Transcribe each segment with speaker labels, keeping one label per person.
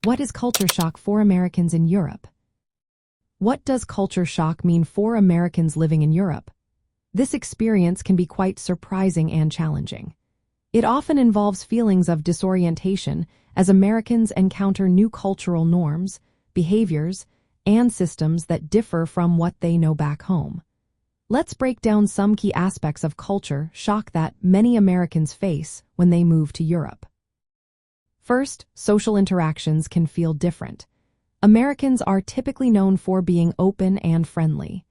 Speaker 1: What is culture shock for Americans in Europe? What does culture shock mean for Americans living in Europe? This experience can be quite surprising and challenging. It often involves feelings of disorientation as Americans encounter new cultural norms, behaviors, and systems that differ from what they know back home. Let's break down some key aspects of culture shock that many Americans face when they move to Europe. First, social interactions can feel different. Americans are typically known for being open and friendly.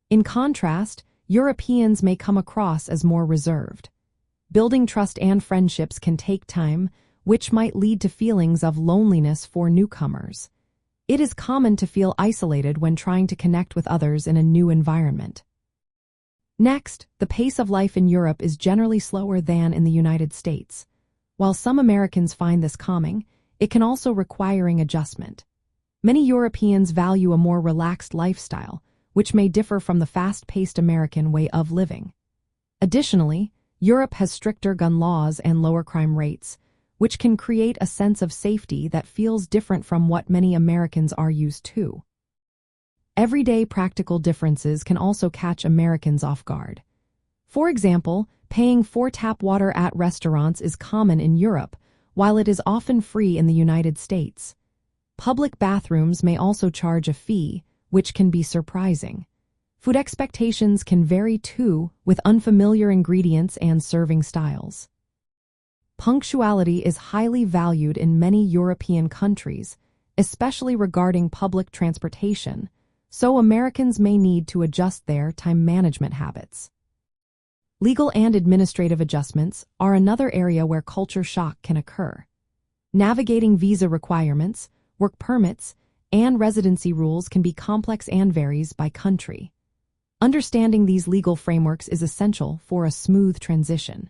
Speaker 1: In contrast, Europeans may come across as more reserved. Building trust and friendships can take time, which might lead to feelings of loneliness for newcomers. It is common to feel isolated when trying to connect with others in a new environment. Next, the pace of life in Europe is generally slower than in the United States. While some Americans find this calming, it can also require adjustment. Many Europeans value a more relaxed lifestyle, which may differ from the fast-paced American way of living. Additionally, Europe has stricter gun laws and lower crime rates, which can create a sense of safety that feels different from what many Americans are used to. Everyday practical differences can also catch Americans off guard. For example, paying for tap water at restaurants is common in Europe, while it is often free in the United States. Public bathrooms may also charge a fee, which can be surprising. Food expectations can vary too, with unfamiliar ingredients and serving styles. Punctuality is highly valued in many European countries, especially regarding public transportation, so Americans may need to adjust their time management habits. Legal and administrative adjustments are another area where culture shock can occur. Navigating visa requirements, work permits, and residency rules can be complex and varies by country. Understanding these legal frameworks is essential for a smooth transition.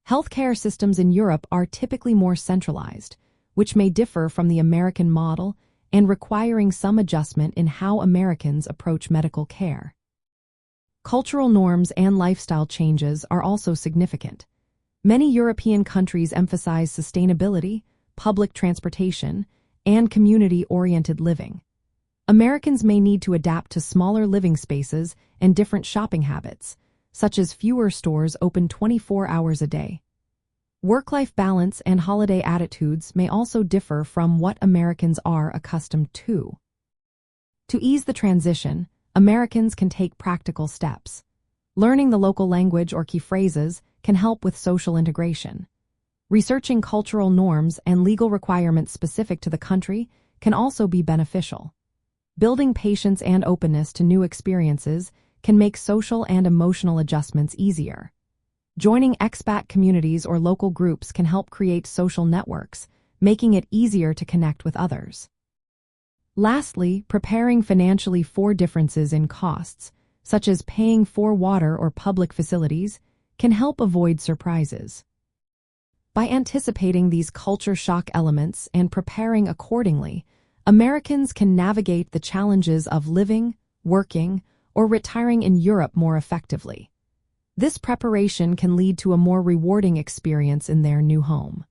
Speaker 1: Healthcare systems in Europe are typically more centralized, which may differ from the American model and requiring some adjustment in how Americans approach medical care. Cultural norms and lifestyle changes are also significant. Many European countries emphasize sustainability, public transportation, and community-oriented living. Americans may need to adapt to smaller living spaces and different shopping habits, such as fewer stores open 24 hours a day. Work-life balance and holiday attitudes may also differ from what Americans are accustomed to. To ease the transition, Americans can take practical steps. Learning the local language or key phrases can help with social integration. Researching cultural norms and legal requirements specific to the country can also be beneficial. Building patience and openness to new experiences can make social and emotional adjustments easier. Joining expat communities or local groups can help create social networks, making it easier to connect with others. Lastly, preparing financially for differences in costs, such as paying for water or public facilities, can help avoid surprises. By anticipating these culture shock elements and preparing accordingly, Americans can navigate the challenges of living, working, or retiring in Europe more effectively. This preparation can lead to a more rewarding experience in their new home.